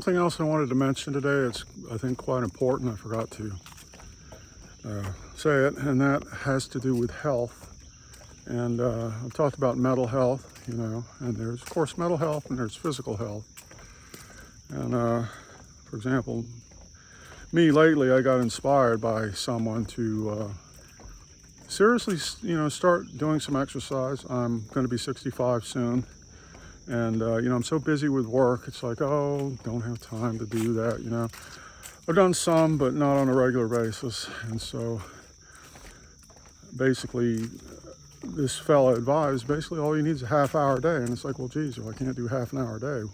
Something else I wanted to mention today, it's I think quite important, I forgot to say it, and that has to do with health. And I've talked about mental health, and there's of course mental health and there's physical health. And for example, me lately, I got inspired by someone to seriously, start doing some exercise. I'm going to be 65 soon. And, I'm so busy with work. It's like, oh, don't have time to do that, I've done some, but not on a regular basis. And so basically, this fella advised, basically all you need is a half hour a day. And it's like, well, geez, if I can't do half an hour a day,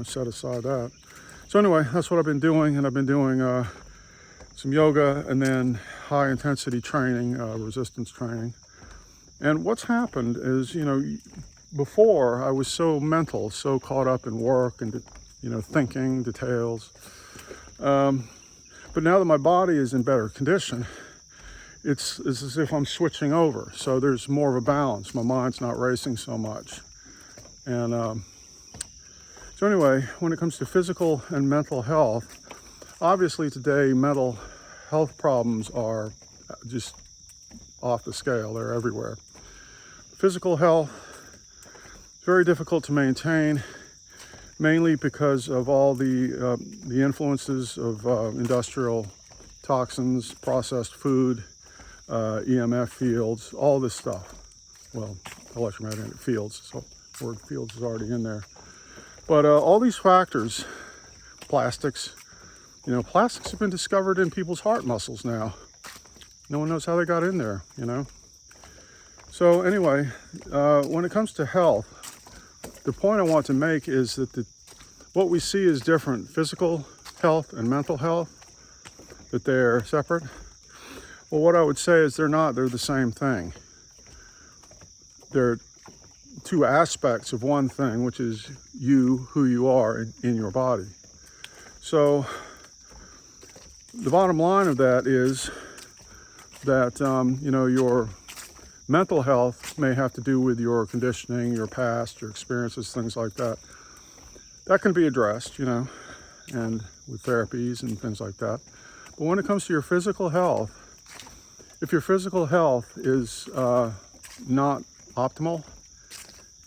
set aside that. So anyway, that's what I've been doing. And I've been doing some yoga and then high intensity training, resistance training. And what's happened is, before I was so mental, so caught up in work and, thinking details. But now that my body is in better condition, it's as if I'm switching over. So there's more of a balance. My mind's not racing so much. And so anyway, when it comes to physical and mental health, obviously today mental health problems are just off the scale. They're everywhere. Physical health, very difficult to maintain, mainly because of all the influences of industrial toxins, processed food, EMF fields, all this stuff. Well, electromagnetic fields, so the word fields is already in there. But all these factors, plastics, plastics have been discovered in people's heart muscles now. No one knows how they got in there, So anyway, when it comes to health, the point I want to make is that what we see is different. Physical health and mental health, that they're separate. Well, what I would say is they're not. They're the same thing. They're two aspects of one thing, which is you, who you are in your body. So the bottom line of that is that, your mental health may have to do with your conditioning, your past, your experiences, things like that. That can be addressed, and with therapies and things like that. But when it comes to your physical health, if your physical health is not optimal,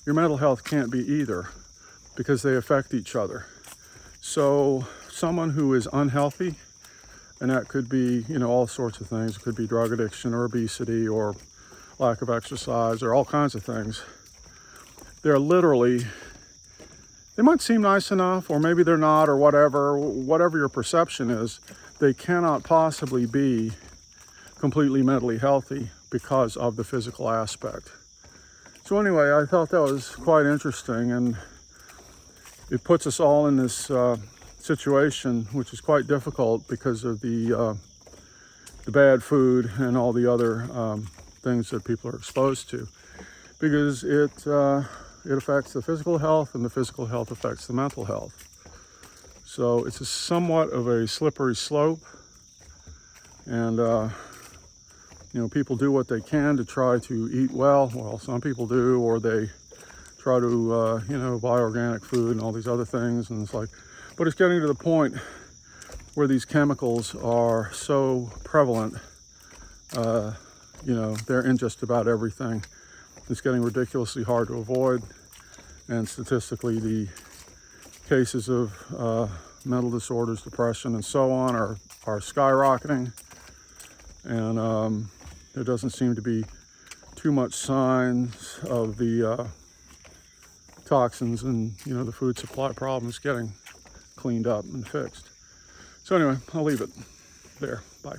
your mental health can't be either, because they affect each other. So someone who is unhealthy, and that could be, all sorts of things. It could be drug addiction or obesity or lack of exercise or all kinds of things. They might seem nice enough, or maybe they're not, or whatever your perception is, they cannot possibly be completely mentally healthy because of the physical aspect. So anyway, I thought that was quite interesting, and it puts us all in this situation, which is quite difficult because of the bad food and all the other things that people are exposed to, because it affects the physical health, and the physical health affects the mental health. So it's somewhat of a slippery slope, and people do what they can to try to eat well. Well, some people do, or they try to buy organic food and all these other things, and but it's getting to the point where these chemicals are so prevalent. They're in just about everything. It's getting ridiculously hard to avoid, and statistically the cases of mental disorders, depression, and so on are skyrocketing. And there doesn't seem to be too much signs of the toxins and the food supply problems getting cleaned up and fixed. So anyway, I'll leave it there. Bye.